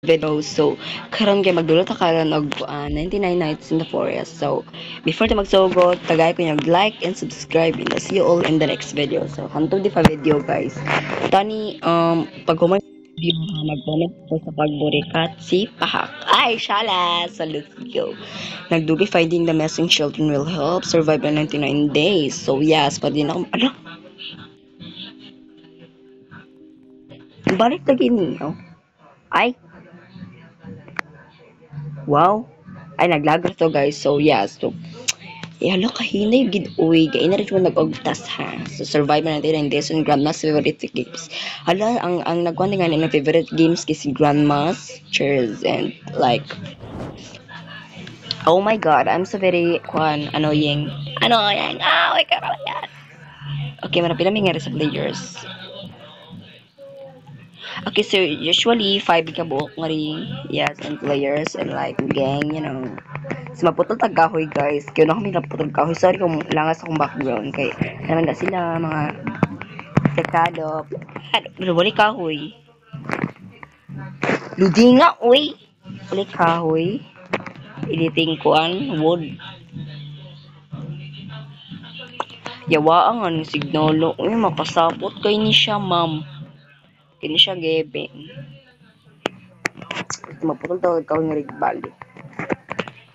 video. So, karon kay magdulot ka karon og 99 Nights in the Forest. So, before ta magsugot, tagay ko yung like and subscribe and I'll see you all in the next video. So, hantod di pa video guys. Tani, pag video mag-comment po sa pagburikat si Pahak. Ay, shala! So, let's go. Nagdubi finding the missing children will help survive in 99 days. So, yes, pa din ako, ano? Balik lagi niyo. Ay, wow. Ay, naglagar to guys. So, yes. So, hala kahinay gid uy gay na rin mo nag-ogtas ha. So survive na natin in this on Grandma's favorite games. Hala ang nagkuhan nga ng favorite games kasi Grandma's Cheers and like oh my god, I'm so very annoying. Annoying. Ah, oh, ka yan. Okay, marami na nga sa players. Okay, so usually 5 ka buok nga rin. Yes, and players and like gang, you know. So, maputol tag-kahoy guys. Kaya na kami naputol kahoy. Sorry kung langas akong background. Kaya naman na sila mga sekado. Ano ba kahoy? Ludi nga, uy! Ulit kahoy. Editing ko ang wood. Yawa ang signalo. Uy, makasapot kay ni siya, ma'am. Kaya ni siya gebeng. Maputol tag-kahoy nga rin bali.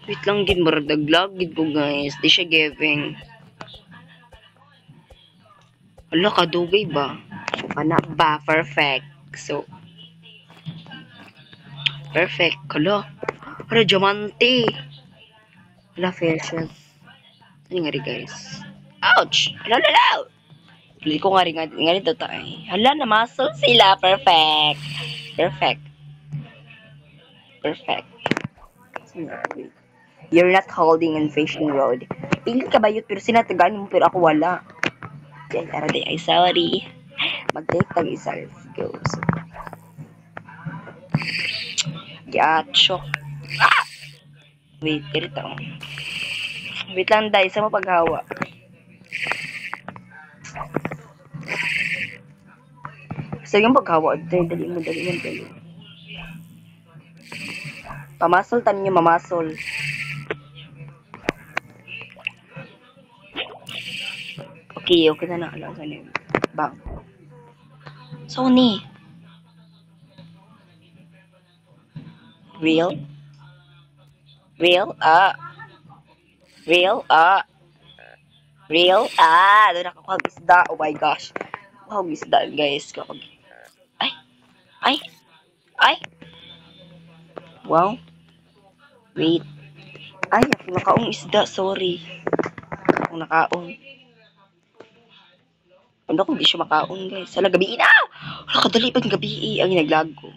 Wait lang gid maradaglag gid ko guys. Di siya giving. Ala kadugay ba? Ana ba perfect. So perfect kala. Para diamante. Ala fashion. Ano nga rin guys? Ouch! Ala. Hindi ko nga rin dito tayo. Hala na muscle sila. Perfect. Perfect. Perfect. You're not holding on facing road. Pili ka ba yun? Pero sinatagaan mo, pero ako wala. Yan, arade, ay sorry. Mag-take tag isa. Let's go. So, Gotcha. Ah! Wait, ganito. Wait lang, dahil sa mapaghawa. So, yung paghawa, dali mo. Pamasol, tanin nyo, mamasol. Okay na alam sa name. Bang. Sony. Real? Real? Doon ako isda. Oh my gosh. Wow, isda guys. Ay! Wow. Wait. Ay, ako nakaong isda. Sorry. Ako nakaong. Ano kung di siya makaon guys? Hala, gabi na! Hala, kadali pang gabi ang naglag ko.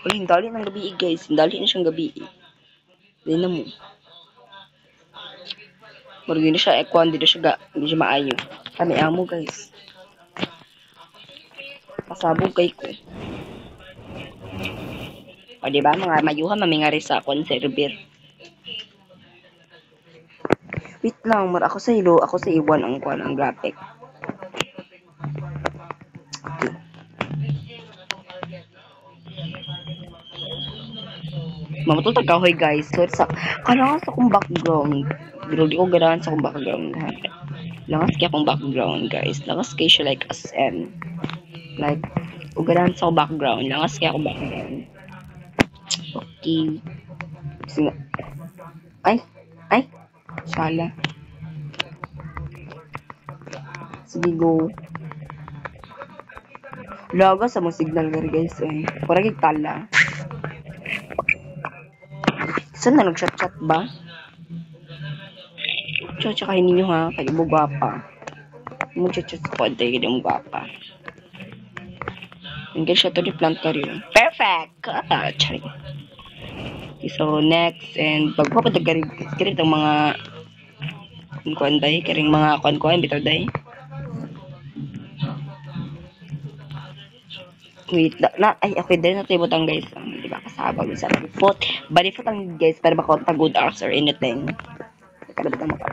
Hala, hindali ng gabi guys. Hindali na siyang gabi. Hindi na mo. Marami na siya, hindi na siya maayo. Kami amo guys. Pasabog kay ko. O diba, mga mayuhan, mamingari sa conserver. Wait lang, ako sa iwan ang graphic. Mamatol tagkahoy guys. So, kailangan sa akong background. Pero di ko ganahan sa akong background. Langas kaya akong background guys. Langas kaya siya like as in. Like, ganahan sa akong background. Langas kaya akong background. Okay. Sige. Ay. Sala. Sige, go. Laga sa mong signal guys. Para kagtala. Saan na nag-chat ba? Tsaka ninyo ha, kayo mo gwapa. Mo-chat sa pod, kayo mo gwapa. Hanggang siya to di-plant career. Perfect! Charing. So, next, and pagpapatagarig, karit ang mga kuan day, karing mga kuan bitaw day. Wait, ay, okay, din na tayo butang guys. Diba, kasabag sa report. Barifot ang guys, para makonta good arts or anything. Kada butang maka.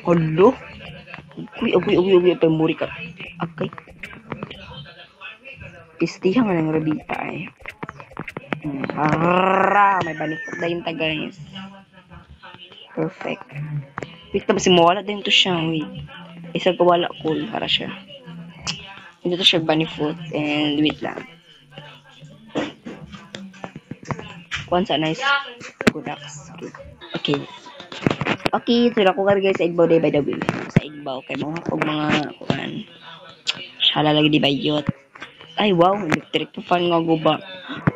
Alo. Uy, pamuri ka. Okay. Istihan nga ng Rodita ay. May balikot na yun ta guys. Perfect. Wait na ba si mawala din to siya. Wait. Isang kawala cool para siya. Hindi to siya bunny foot and wait lang. Once a nice good ducks. Okay. Okay, so ako ka guys sa Igbaw day by the way. Sa Igbaw kay mga kuan. Shala lagi di bayot. Ay wow, electric pa fan nga guba.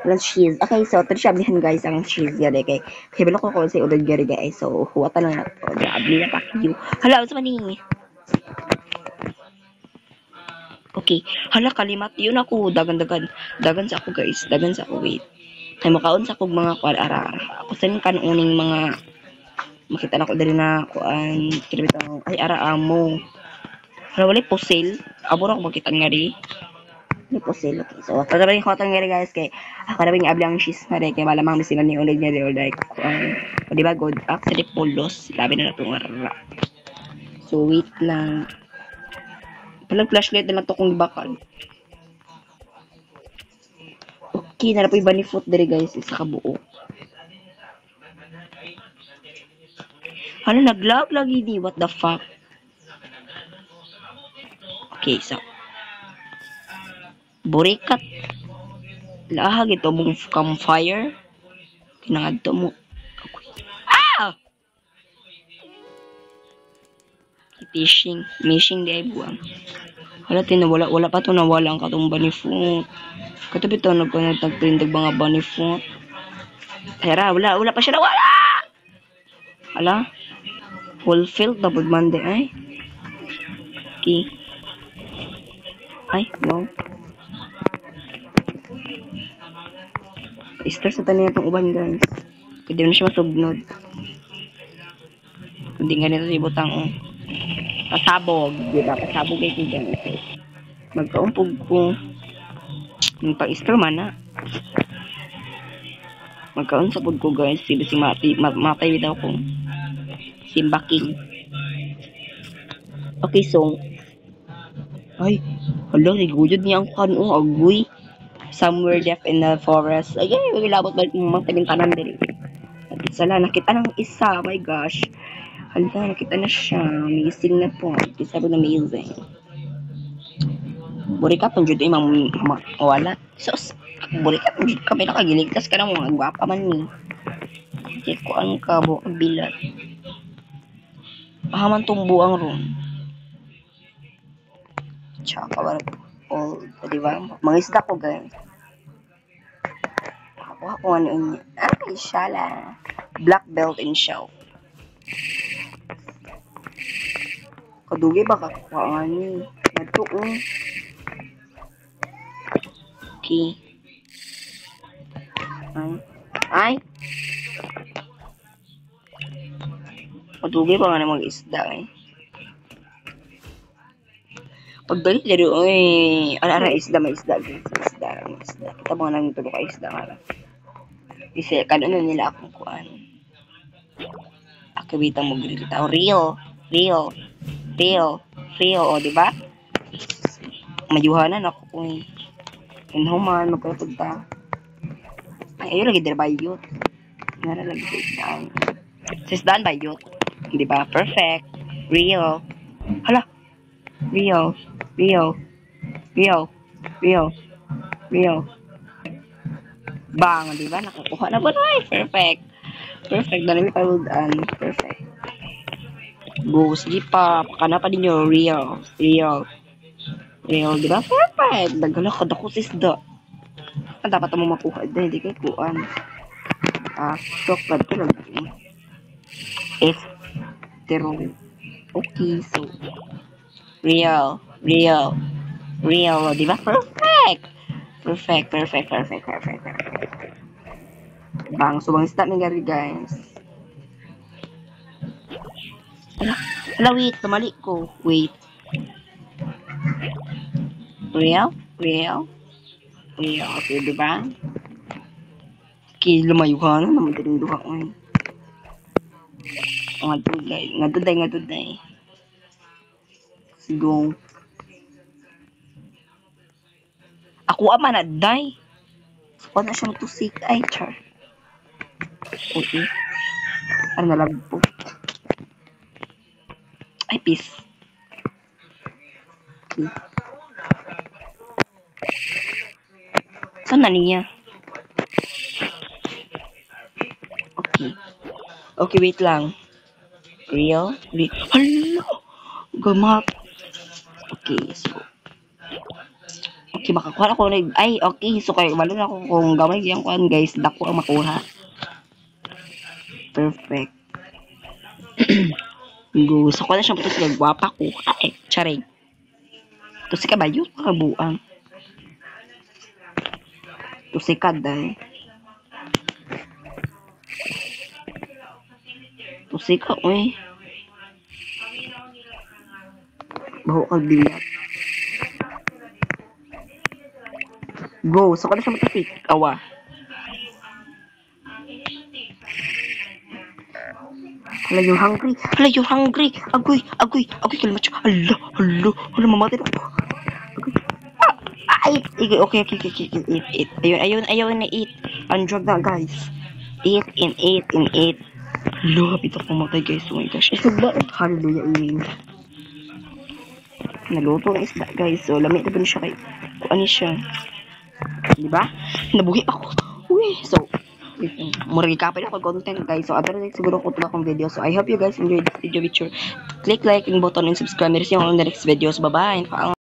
Walang cheese. Okay, so trisyabihan guys ang cheese yun kay balo ko sa udod gari guys. So huwata lang na to. Grabe na pack you. Hala, sa mani. Okay. Hala, kalimat yun ako. Dagan sa ako guys. Dagan sa ako wait. Ay makaon sa akong mga kuan ara. Ako sa kanuning mga makita na ko dali na kuan kinabitaw ay ara amo. Hala, wala pusil. Abo ra ko makita nga ri. Ni pusil. Okay. So, pagkabalik ko nga ri guys kay ako na bing ablang cheese na rin kay malamang sila ni ulig niya or like kuan. O diba good actually pulos. Labi na to nga ra. So wait lang. Palang flashlight na lang to kung bakal. Okay, na po iba ni foot diri guys, isa ka buo. Ano naglag lagi di? What the fuck? Okay, so burikat. Lahag ito mong campfire. Kinangad to mo. Ah! Fishing di ay buwang. Wala wala pa to nawala ang katumba ni foot. Katabi to nagtagprindag mga bunny foot. Tara, wala pa siya nawala. Hala. Fulfilled na Monday ay. Okay. Ay, wow. Star sa tanin itong uban guys. Hindi na siya masugnod. Hindi nga nito si butang pasabog. Diba? Pasabog ay kong guys. Magkaumpog ko. Yung pa-star man na. Magkaunsapod ko guys. Si matay daw ko. Simbaking. Okay, so. Ay, hala, naguyod niya ang kanong agoy. Somewhere deep in the forest. Ay, labot ba yung mga tagintanan din. At sala, nakita ng isa. Oh my gosh. Hala, nakita na siya. Amazing na po. Isa po na amazing. Buri ka pang jud imang wala. Sus, buri ka pang jud kami nakagiligtas ka na mga gwapa man ni. Check ko ang kabo bilat. Pahaman tumbo ang room. Tsaka wala all, di ba? Mga isda ko guys. Ako ano yun. Ay, shala. Black belt in shell. Kadugi ba kakuha nga ni? Nagtuong. Okay. Ay. Kadugi ba nga na mga isda eh. Pagbalik dari oy, ara isda may isda guys. Isda. Kita mga nang tulo ka isda nga. Kasi kanon nila akong kuan. Akibita mo grill tao real, o di ba? Mayuhanan ako ko eh. Inhuman magkapunta. Ay ayo lagi dira bayot. Nara lagi isdaan. Isdaan bayot. Di ba? Perfect. Real. Hala. Real. Bang, di ba? Nakakuha na ba na? Perfect. Dali pa perfect. Go, sige pa. Pakana pa din yung real, di ba? Perfect. Dagala ka dako sisda. Ang dapat mo makuha din, hindi kay kuan. Chocolate ko lang. Tero. Okay, so real, di ba? Perfect. Bang, subang start ng gari guys. Hala, wait, tumali ko. Wait. Real, okay, di ba? Okay, lumayuhan na naman din duha ko eh. Ngaduday. Go. Ako ama na, day. Ako na siyang tusik. Ay, char. Okay. Ano nalagpo? Ay, peace. Okay. Saan na niya? Okay. Okay, wait lang. Real? Hala! Gamat. Okay, so. Okay, makakuha ako na. Ay, okay. So, kayo, malo na ako kung gamay yung kuhan, guys. Dako ang makuha. Perfect. Go. So, ko na siyang putos nagwapa ko. Ay, charing. To si kabayo, kabuang. To si kaday. To si ka, uy. Baho kag biyak. Go. So, ko na siyang putos awa. Hala, you're hungry. Hala, you're hungry. Agoy, agoy, agoy, kalmatch. Hala, hala, hala, mamatay na ako. Agoy. Ah, eat. Okay, okay, okay, okay, eat, eat. Ayun na eat. Undrug na, guys. Eat, and eat, and eat. Hala, kapit ako matay, guys. Oh my gosh. Isog ba? Hallelujah, amen. Naluto na isda, guys. So, lamit na ba siya kay... Ano siya? Diba? Nabuhi ako. Uy, so... Murag kapay ako content guys. So other than siguro ko akong video. So I hope you guys enjoyed this video. Make sure click like and button and subscribe. Meron siya on the next videos. Bye bye and follow.